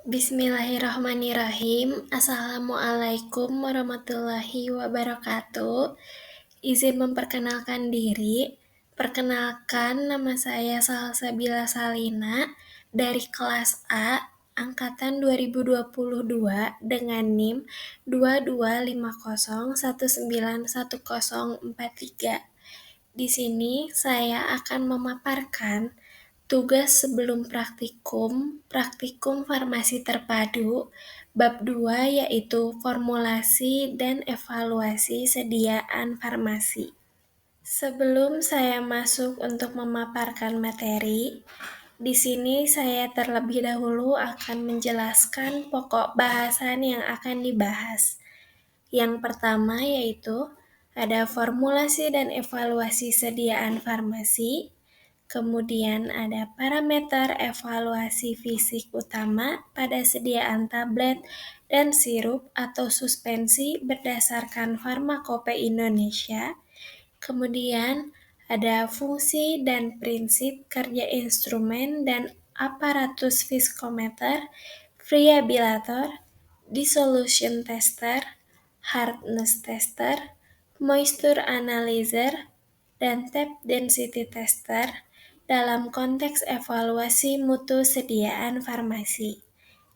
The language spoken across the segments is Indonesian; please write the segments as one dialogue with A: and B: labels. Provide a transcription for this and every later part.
A: Bismillahirrahmanirrahim. Assalamualaikum warahmatullahi wabarakatuh. Izin memperkenalkan diri. Perkenalkan, nama saya Salsabila Salina dari kelas A angkatan 2022 dengan NIM 2250191043. Di sini saya akan memaparkan tugas sebelum praktikum farmasi terpadu, bab 2 yaitu formulasi dan evaluasi sediaan farmasi. Sebelum saya masuk untuk memaparkan materi, di sini saya terlebih dahulu akan menjelaskan pokok bahasan yang akan dibahas. Yang pertama yaitu ada formulasi dan evaluasi sediaan farmasi. Kemudian ada parameter evaluasi fisik utama pada sediaan tablet dan sirup atau suspensi berdasarkan Farmakope Indonesia. Kemudian ada fungsi dan prinsip kerja instrumen dan aparatus viskometer, variabilator, dissolution tester, hardness tester, moisture analyzer, dan tap density tester dalam konteks evaluasi mutu sediaan farmasi.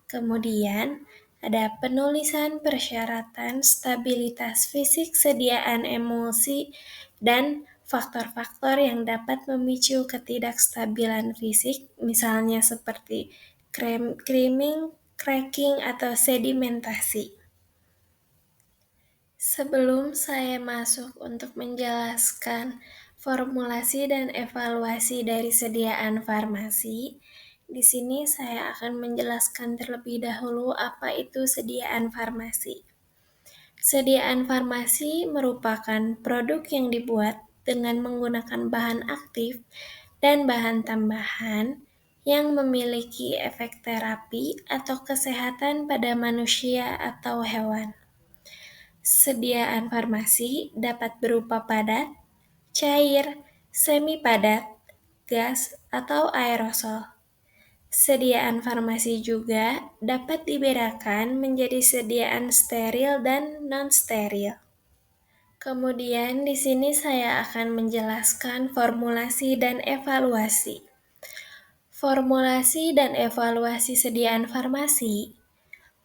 A: Kemudian, ada penulisan persyaratan stabilitas fisik sediaan emulsi dan faktor-faktor yang dapat memicu ketidakstabilan fisik, misalnya seperti creaming, cracking, atau sedimentasi. Sebelum saya masuk untuk menjelaskan formulasi dan evaluasi dari sediaan farmasi, di sini saya akan menjelaskan terlebih dahulu apa itu sediaan farmasi. Sediaan farmasi merupakan produk yang dibuat dengan menggunakan bahan aktif dan bahan tambahan yang memiliki efek terapi atau kesehatan pada manusia atau hewan. Sediaan farmasi dapat berupa padat, cair, semi padat, gas, atau aerosol. Sediaan farmasi juga dapat dibedakan menjadi sediaan steril dan non-steril. Kemudian di sini saya akan menjelaskan formulasi dan evaluasi. Formulasi dan evaluasi sediaan farmasi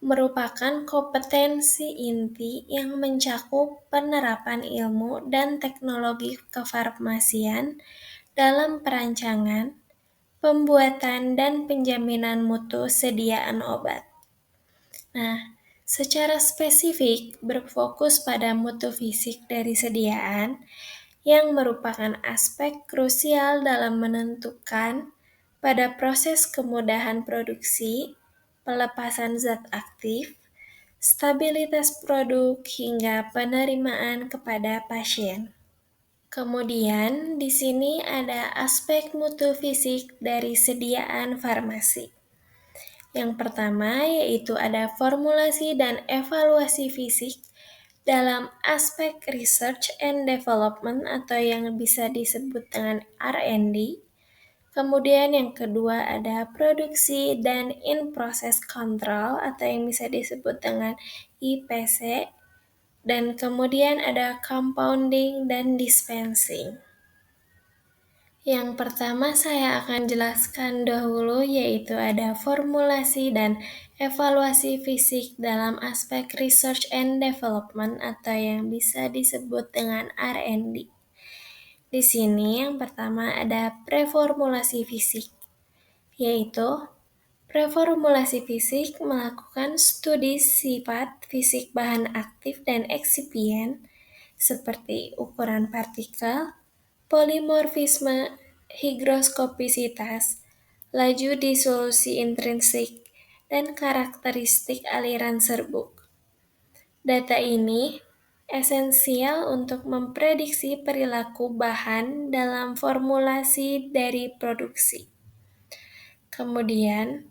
A: merupakan kompetensi inti yang mencakup penerapan ilmu dan teknologi kefarmasian dalam perancangan, pembuatan, dan penjaminan mutu sediaan obat. Nah, secara spesifik berfokus pada mutu fisik dari sediaan yang merupakan aspek krusial dalam menentukan pada proses kemudahan produksi, pelepasan zat aktif, stabilitas produk, hingga penerimaan kepada pasien. Kemudian, di sini ada aspek mutu fisik dari sediaan farmasi. Yang pertama yaitu ada formulasi dan evaluasi fisik dalam aspek research and development atau yang bisa disebut dengan R&D. Kemudian yang kedua ada produksi dan in-process control atau yang bisa disebut dengan IPC. Dan kemudian ada compounding dan dispensing. Yang pertama saya akan jelaskan dahulu yaitu ada formulasi dan evaluasi fisik dalam aspek research and development atau yang bisa disebut dengan R&D. Di sini yang pertama ada preformulasi fisik, yaitu preformulasi fisik melakukan studi sifat fisik bahan aktif dan eksipien seperti ukuran partikel, polimorfisme, higroskopisitas, laju disolusi intrinsik, dan karakteristik aliran serbuk. Data ini esensial untuk memprediksi perilaku bahan dalam formulasi dari produksi. Kemudian,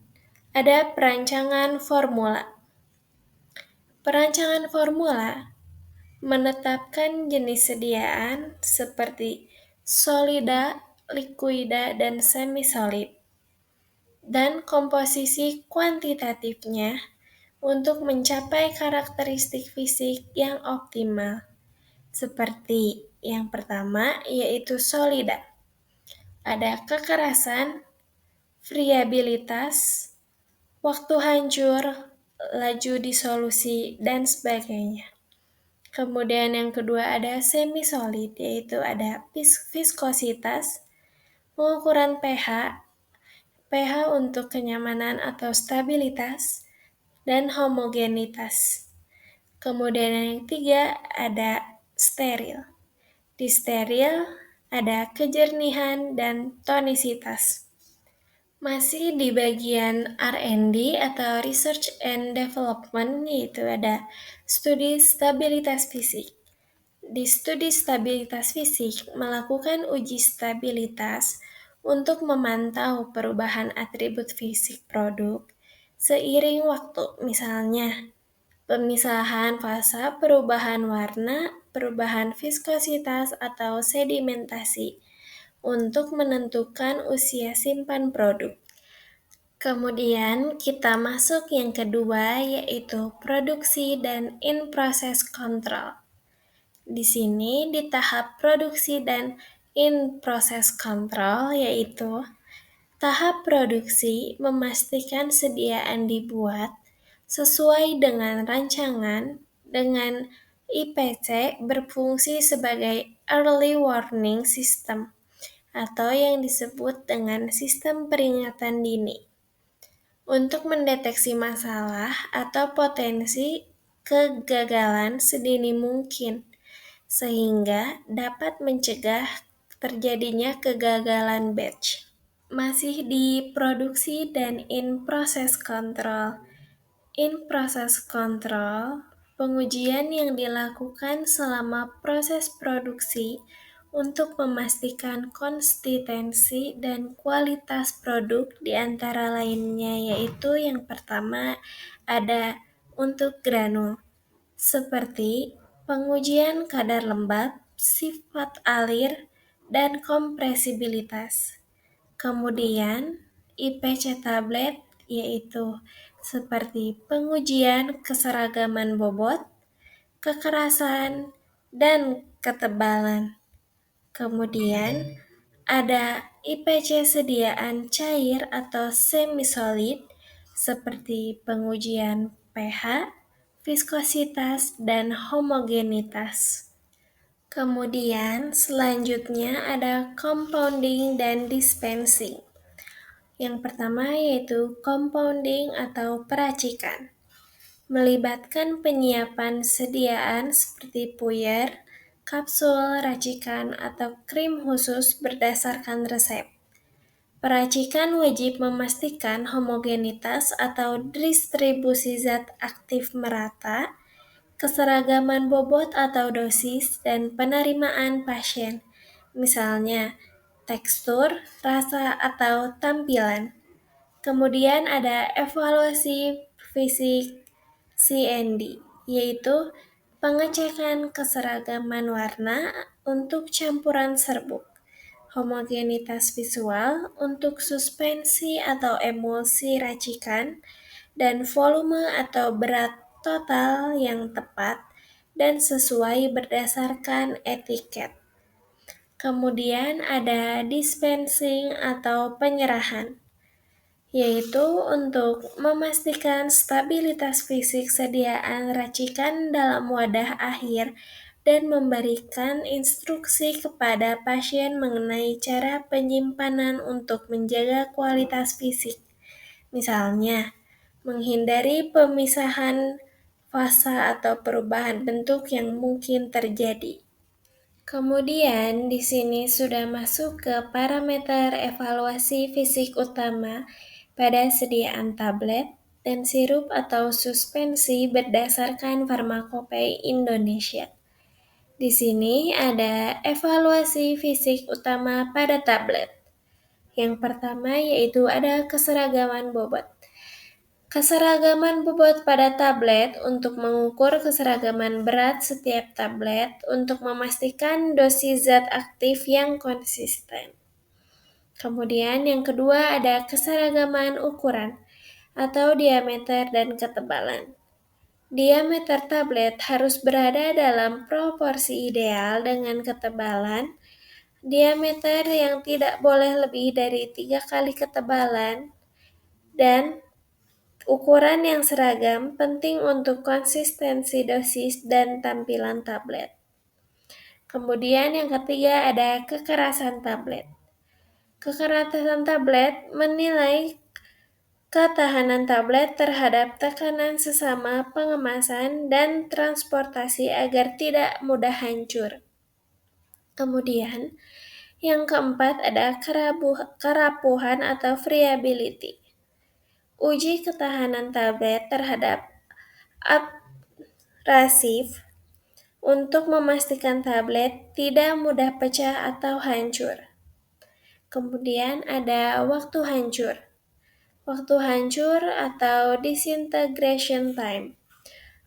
A: ada perancangan formula. Perancangan formula menetapkan jenis sediaan seperti solida, likuida, dan semi-solid. dan komposisi kuantitatifnya untuk mencapai karakteristik fisik yang optimal. Seperti yang pertama yaitu solida. Ada kekerasan, friabilitas, waktu hancur, laju disolusi, dan sebagainya. Kemudian yang kedua ada semi-solid, yaitu ada viskositas, pengukuran pH untuk kenyamanan atau stabilitas, dan homogenitas. Kemudian yang ketiga ada steril. Di steril ada kejernihan dan tonisitas. Masih di bagian R&D atau Research and Development, yaitu ada studi stabilitas fisik. Di studi stabilitas fisik melakukan uji stabilitas untuk memantau perubahan atribut fisik produk seiring waktu, misalnya pemisahan fasa, perubahan warna, perubahan viskositas atau sedimentasi untuk menentukan usia simpan produk. Kemudian kita masuk yang kedua yaitu produksi dan in-process control. Di sini di tahap produksi dan in-process control yaitu tahap produksi memastikan sediaan dibuat sesuai dengan rancangan dengan IPC berfungsi sebagai early warning system atau yang disebut dengan sistem peringatan dini untuk mendeteksi masalah atau potensi kegagalan sedini mungkin sehingga dapat mencegah terjadinya kegagalan batch. Masih di produksi dan in-process control. In-process control, pengujian yang dilakukan selama proses produksi untuk memastikan konsistensi dan kualitas produk di antara lainnya yaitu yang pertama ada untuk granul, seperti pengujian kadar lembab, sifat alir, dan kompresibilitas. Kemudian, IPC tablet yaitu seperti pengujian keseragaman bobot, kekerasan, dan ketebalan. Kemudian, ada IPC sediaan cair atau semi-solid seperti pengujian pH, viskositas, dan homogenitas. Kemudian selanjutnya ada compounding dan dispensing. Yang pertama yaitu compounding atau peracikan. Melibatkan penyiapan sediaan seperti puyer, kapsul, racikan, atau krim khusus berdasarkan resep. Peracikan wajib memastikan homogenitas atau distribusi zat aktif merata, keseragaman bobot atau dosis, dan penerimaan pasien, misalnya tekstur, rasa, atau tampilan. Kemudian ada evaluasi fisik CND, yaitu pengecekan keseragaman warna untuk campuran serbuk, homogenitas visual untuk suspensi atau emulsi racikan, dan volume atau berat total yang tepat dan sesuai berdasarkan etiket. Kemudian ada dispensing atau penyerahan, yaitu untuk memastikan stabilitas fisik sediaan racikan dalam wadah akhir dan memberikan instruksi kepada pasien mengenai cara penyimpanan untuk menjaga kualitas fisik. Misalnya, menghindari pemisahan fasa atau perubahan bentuk yang mungkin terjadi. Kemudian di sini sudah masuk ke parameter evaluasi fisik utama pada sediaan tablet dan sirup atau suspensi berdasarkan Farmakope Indonesia. Di sini ada evaluasi fisik utama pada tablet. Yang pertama yaitu ada keseragaman bobot. Keseragaman bobot pada tablet untuk mengukur keseragaman berat setiap tablet untuk memastikan dosis zat aktif yang konsisten. Kemudian yang kedua ada keseragaman ukuran atau diameter dan ketebalan. Diameter tablet harus berada dalam proporsi ideal dengan ketebalan diameter yang tidak boleh lebih dari 3 kali ketebalan dan ukuran yang seragam penting untuk konsistensi dosis dan tampilan tablet. Kemudian yang ketiga ada kekerasan tablet. Kekerasan tablet menilai ketahanan tablet terhadap tekanan sesama pengemasan dan transportasi agar tidak mudah hancur. Kemudian, yang keempat ada kerapuhan atau friability. Uji ketahanan tablet terhadap abrasif untuk memastikan tablet tidak mudah pecah atau hancur. Kemudian ada waktu hancur. Waktu hancur atau disintegration time.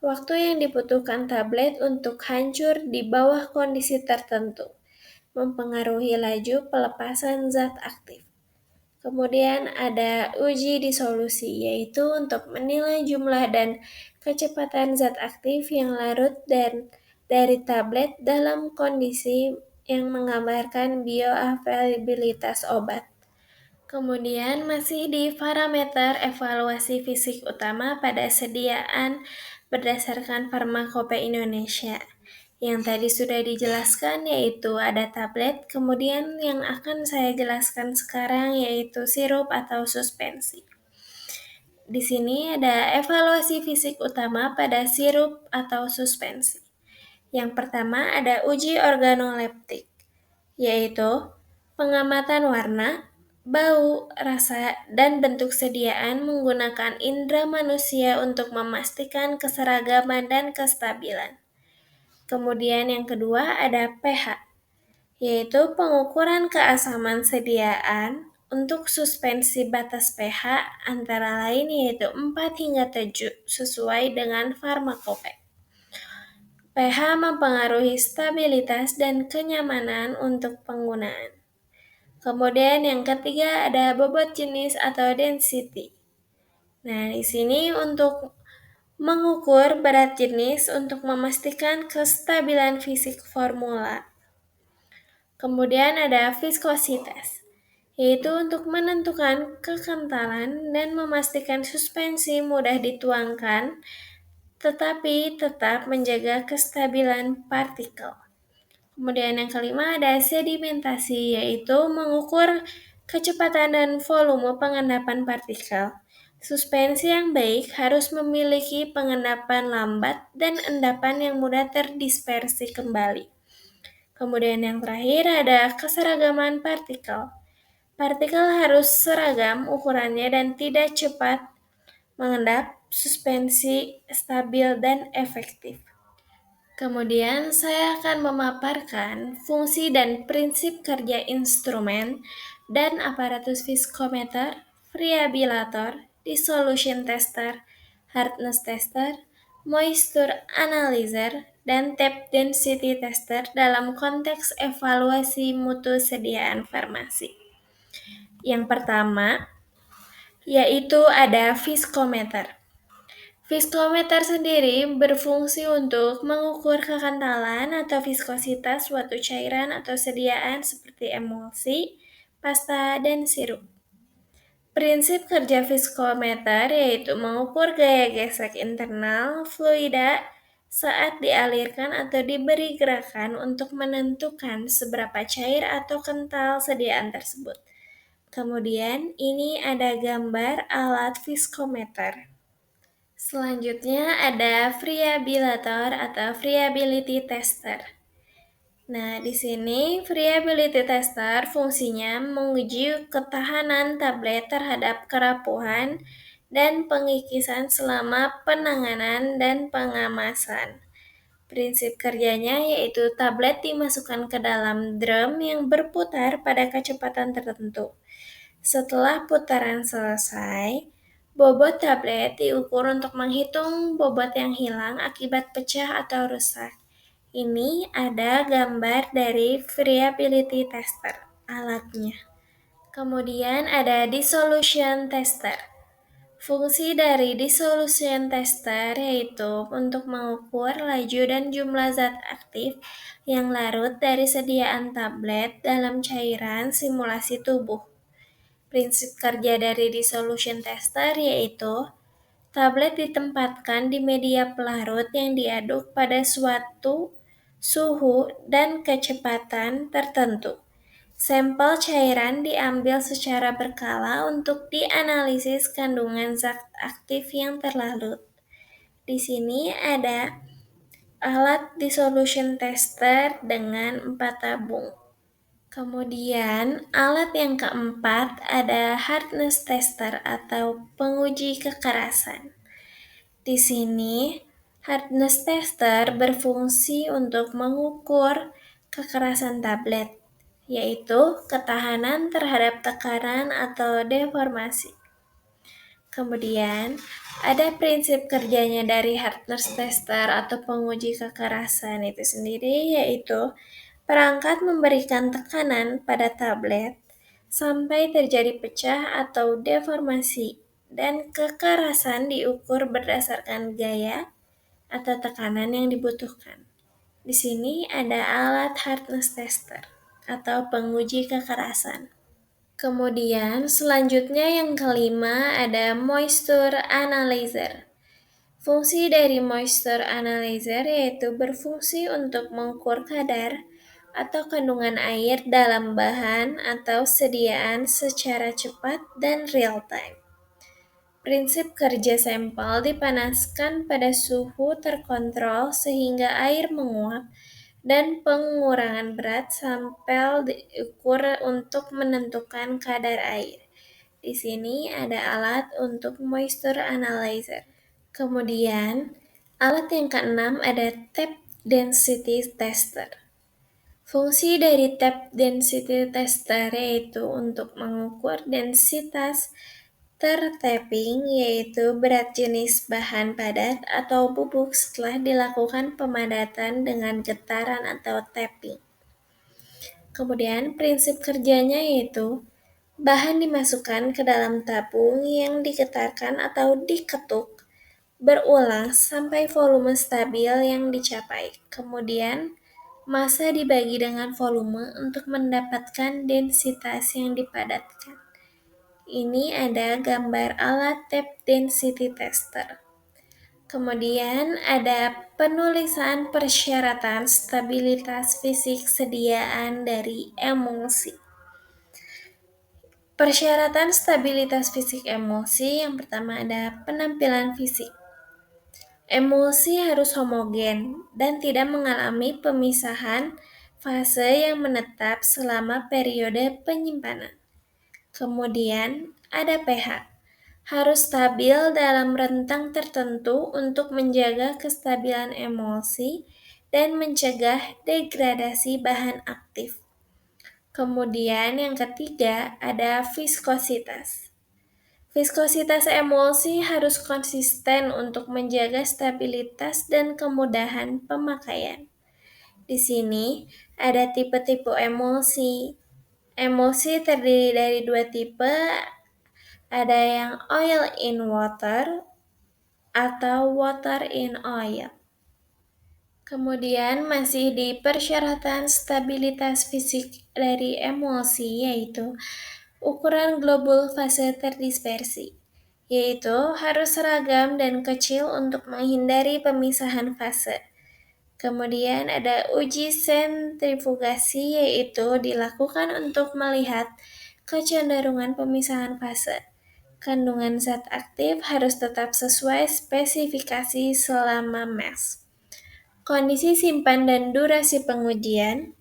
A: Waktu yang dibutuhkan tablet untuk hancur di bawah kondisi tertentu, mempengaruhi laju pelepasan zat aktif. Kemudian ada uji disolusi, yaitu untuk menilai jumlah dan kecepatan zat aktif yang larut dan dari tablet dalam kondisi yang menggambarkan bioavailabilitas obat. Kemudian masih di parameter evaluasi fisik utama pada sediaan berdasarkan Farmakope Indonesia. Yang tadi sudah dijelaskan yaitu ada tablet, kemudian yang akan saya jelaskan sekarang yaitu sirup atau suspensi. Di sini ada evaluasi fisik utama pada sirup atau suspensi. Yang pertama ada uji organoleptik, yaitu pengamatan warna, bau, rasa, dan bentuk sediaan menggunakan indera manusia untuk memastikan keseragaman dan kestabilan. Kemudian yang kedua ada pH, yaitu pengukuran keasaman sediaan untuk suspensi batas pH antara lain yaitu 4 hingga 7 sesuai dengan Farmakope. pH mempengaruhi stabilitas dan kenyamanan untuk penggunaan. Kemudian yang ketiga ada bobot jenis atau density. Nah, di sini untuk mengukur berat jenis untuk memastikan kestabilan fisik formula. Kemudian ada viskositas, yaitu untuk menentukan kekentalan dan memastikan suspensi mudah dituangkan tetapi tetap menjaga kestabilan partikel. Kemudian yang kelima ada sedimentasi, yaitu mengukur kecepatan dan volume pengendapan partikel. Suspensi yang baik harus memiliki pengendapan lambat dan endapan yang mudah terdispersi kembali. Kemudian yang terakhir ada keseragaman partikel. Partikel harus seragam ukurannya dan tidak cepat mengendap, suspensi stabil dan efektif. Kemudian saya akan memaparkan fungsi dan prinsip kerja instrumen dan aparatus viskometer, variabilator, dissolution tester, hardness tester, moisture analyzer, dan tape density tester dalam konteks evaluasi mutu sediaan farmasi. Yang pertama, yaitu ada viskometer. Viskometer sendiri berfungsi untuk mengukur kekentalan atau viskositas suatu cairan atau sediaan seperti emulsi, pasta, dan sirup. Prinsip kerja viskometer yaitu mengukur gaya gesek internal fluida saat dialirkan atau diberi gerakan untuk menentukan seberapa cair atau kental sediaan tersebut. Kemudian, ini ada gambar alat viskometer. Selanjutnya ada variabilator atau variability tester. Nah, di sini variability tester fungsinya menguji ketahanan tablet terhadap kerapuhan dan pengikisan selama penanganan dan pengemasan. Prinsip kerjanya yaitu tablet dimasukkan ke dalam drum yang berputar pada kecepatan tertentu. Setelah putaran selesai, bobot tablet diukur untuk menghitung bobot yang hilang akibat pecah atau rusak. Ini ada gambar dari variability tester, alatnya. Kemudian ada dissolution tester. Fungsi dari dissolution tester yaitu untuk mengukur laju dan jumlah zat aktif yang larut dari sediaan tablet dalam cairan simulasi tubuh. Prinsip kerja dari dissolution tester yaitu tablet ditempatkan di media pelarut yang diaduk pada suatu suhu dan kecepatan tertentu. Sampel cairan diambil secara berkala untuk dianalisis kandungan zat aktif yang terlarut. Di sini ada alat dissolution tester dengan 4 tabung. Kemudian alat yang keempat ada hardness tester atau penguji kekerasan. Di sini hardness tester berfungsi untuk mengukur kekerasan tablet, yaitu ketahanan terhadap tekanan atau deformasi. Kemudian, ada prinsip kerjanya dari hardness tester atau penguji kekerasan itu sendiri, yaitu perangkat memberikan tekanan pada tablet sampai terjadi pecah atau deformasi, dan kekerasan diukur berdasarkan gaya atau tekanan yang dibutuhkan. Di sini ada alat hardness tester atau penguji kekerasan. Kemudian selanjutnya yang kelima ada moisture analyzer. Fungsi dari moisture analyzer yaitu berfungsi untuk mengukur kadar atau kandungan air dalam bahan atau sediaan secara cepat dan real time. Prinsip kerja sampel dipanaskan pada suhu terkontrol sehingga air menguap dan pengurangan berat sampel diukur untuk menentukan kadar air. Di sini ada alat untuk moisture analyzer. Kemudian, alat yang keenam ada tape density tester. Fungsi dari tape density tester yaitu untuk mengukur densitas tertapping, yaitu berat jenis bahan padat atau bubuk setelah dilakukan pemadatan dengan getaran atau tapping. Kemudian prinsip kerjanya yaitu bahan dimasukkan ke dalam tabung yang digetarkan atau diketuk berulang sampai volume stabil yang dicapai. Kemudian massa dibagi dengan volume untuk mendapatkan densitas yang dipadatkan. Ini ada gambar alat tape density tester. Kemudian ada penulisan persyaratan stabilitas fisik sediaan dari emulsi. Persyaratan stabilitas fisik emulsi yang pertama ada penampilan fisik. Emulsi harus homogen dan tidak mengalami pemisahan fase yang menetap selama periode penyimpanan. Kemudian ada pH. Harus stabil dalam rentang tertentu untuk menjaga kestabilan emulsi dan mencegah degradasi bahan aktif. Kemudian yang ketiga ada viskositas. Viskositas emulsi harus konsisten untuk menjaga stabilitas dan kemudahan pemakaian. Di sini ada tipe-tipe emulsi. Emulsi terdiri dari 2 tipe, ada yang oil in water atau water in oil. Kemudian masih di persyaratan stabilitas fisik dari emulsi yaitu ukuran globul fase terdispersi, yaitu harus seragam dan kecil untuk menghindari pemisahan fase. Kemudian ada uji sentrifugasi yaitu dilakukan untuk melihat kecenderungan pemisahan fase. Kandungan zat aktif harus tetap sesuai spesifikasi selama MES. Kondisi simpan dan durasi pengujian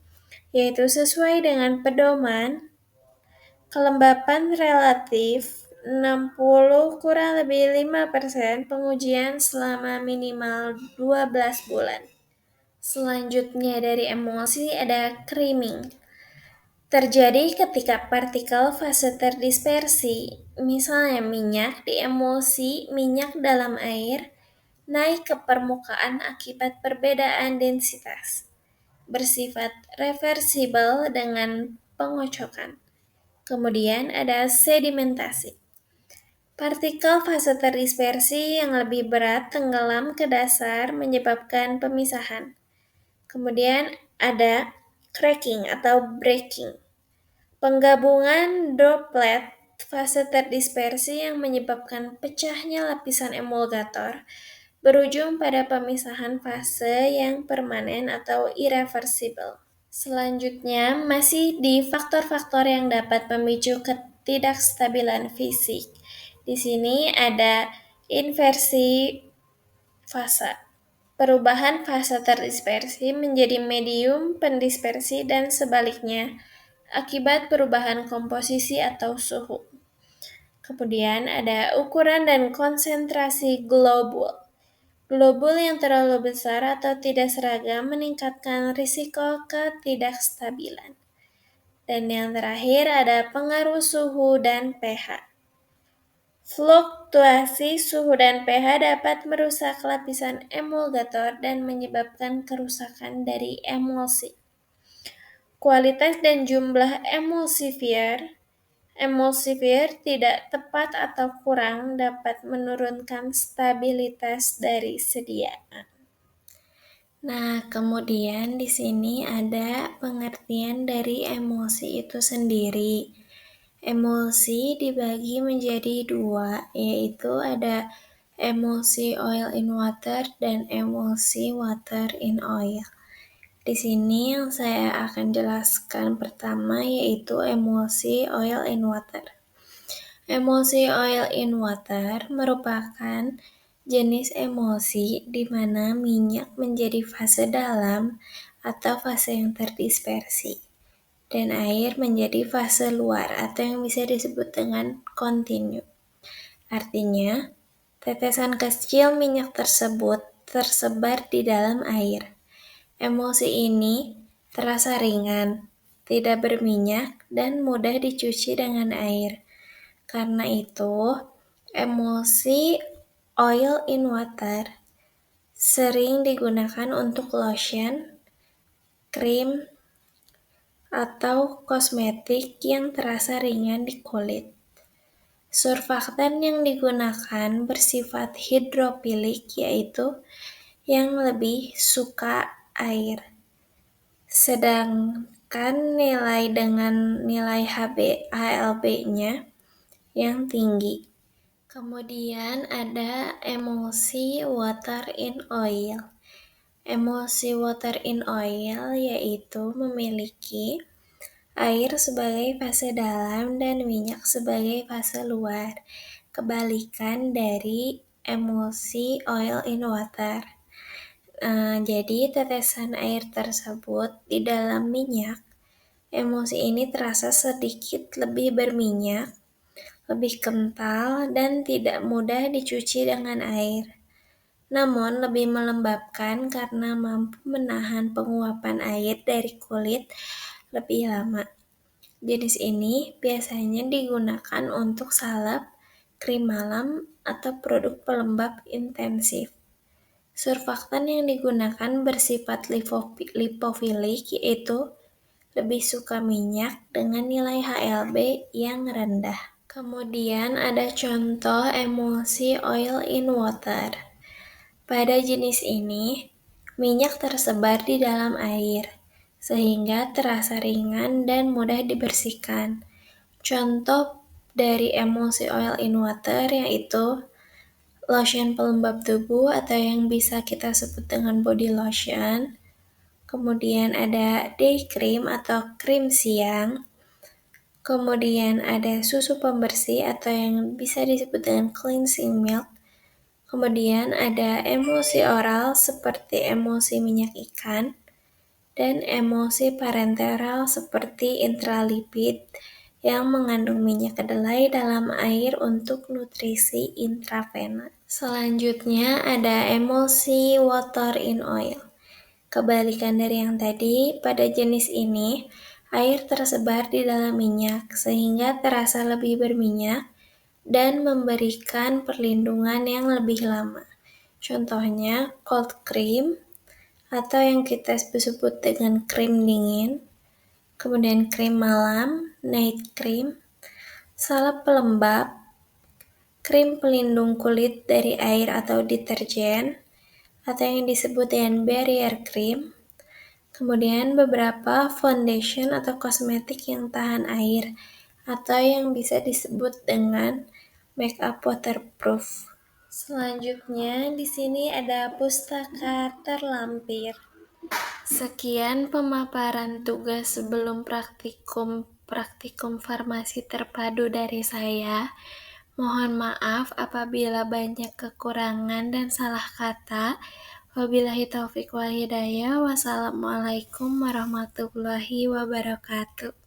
A: yaitu sesuai dengan pedoman kelembapan relatif 60 kurang lebih 5% pengujian selama minimal 12 bulan. Selanjutnya dari emulsi ada creaming. Terjadi ketika partikel fase terdispersi, misalnya minyak di emulsi minyak dalam air, naik ke permukaan akibat perbedaan densitas, bersifat reversibel dengan pengocokan. Kemudian ada sedimentasi. Partikel fase terdispersi yang lebih berat tenggelam ke dasar menyebabkan pemisahan. Kemudian ada cracking atau breaking. Penggabungan droplet fase terdispersi yang menyebabkan pecahnya lapisan emulgator berujung pada pemisahan fase yang permanen atau irreversible. Selanjutnya, masih di faktor-faktor yang dapat memicu ketidakstabilan fisik. Di sini ada inversi fase. Perubahan fase terdispersi menjadi medium pendispersi dan sebaliknya akibat perubahan komposisi atau suhu. Kemudian ada ukuran dan konsentrasi globul. Globul yang terlalu besar atau tidak seragam meningkatkan risiko ketidakstabilan. Dan yang terakhir ada pengaruh suhu dan pH. Fluktuasi suhu dan pH dapat merusak lapisan emulgator dan menyebabkan kerusakan dari emulsi. Kualitas dan jumlah emulsifier. Emulsifier tidak tepat atau kurang dapat menurunkan stabilitas dari sediaan. Nah, kemudian di sini ada pengertian dari emulsi itu sendiri. Emulsi dibagi menjadi dua, yaitu ada emulsi oil in water dan emulsi water in oil. Di sini yang saya akan jelaskan pertama yaitu emulsi oil in water. Emulsi oil in water merupakan jenis emulsi di mana minyak menjadi fase dalam atau fase yang terdispersi, dan air menjadi fase luar atau yang bisa disebut dengan kontinu. Artinya, tetesan kecil minyak tersebut tersebar di dalam air. Emulsi ini terasa ringan, tidak berminyak, dan mudah dicuci dengan air. Karena itu, emulsi oil in water sering digunakan untuk lotion, krim, atau kosmetik yang terasa ringan di kulit. Surfaktan yang digunakan bersifat hidrofilik, yaitu yang lebih suka air. Sedangkan nilai dengan nilai HLB-nya yang tinggi. Kemudian ada emulsi water in oil. Emulsi water in oil yaitu memiliki air sebagai fase dalam dan minyak sebagai fase luar. Kebalikan dari emulsi oil in water. Jadi tetesan air tersebut di dalam minyak, emulsi ini terasa sedikit lebih berminyak, lebih kental, dan tidak mudah dicuci dengan air. Namun lebih melembabkan karena mampu menahan penguapan air dari kulit lebih lama. Jenis ini biasanya digunakan untuk salep, krim malam, atau produk pelembab intensif. Surfaktan yang digunakan bersifat lipofilik, yaitu lebih suka minyak dengan nilai HLB yang rendah. Kemudian ada contoh emulsi oil in water. Pada jenis ini, minyak tersebar di dalam air, sehingga terasa ringan dan mudah dibersihkan. Contoh dari emulsi oil in water yaitu lotion pelembab tubuh atau yang bisa kita sebut dengan body lotion. Kemudian ada day cream atau krim siang. Kemudian ada susu pembersih atau yang bisa disebut dengan cleansing milk. Kemudian ada emulsi oral seperti emulsi minyak ikan, dan emulsi parenteral seperti intralipid yang mengandung minyak kedelai dalam air untuk nutrisi intravena. Selanjutnya ada emulsi water in oil. Kebalikan dari yang tadi, pada jenis ini, air tersebar di dalam minyak sehingga terasa lebih berminyak dan memberikan perlindungan yang lebih lama. Contohnya cold cream atau yang kita sebut dengan krim dingin, kemudian krim malam, night cream, salep pelembab, krim pelindung kulit dari air atau deterjen, atau yang disebut dengan barrier cream, kemudian beberapa foundation atau kosmetik yang tahan air, atau yang bisa disebut dengan makeup waterproof. Selanjutnya, di sini ada pustaka terlampir. Sekian pemaparan tugas sebelum praktikum farmasi terpadu dari saya. Mohon maaf apabila banyak kekurangan dan salah kata. Wabillahi taufiq wal hidayah. Wassalamualaikum warahmatullahi wabarakatuh.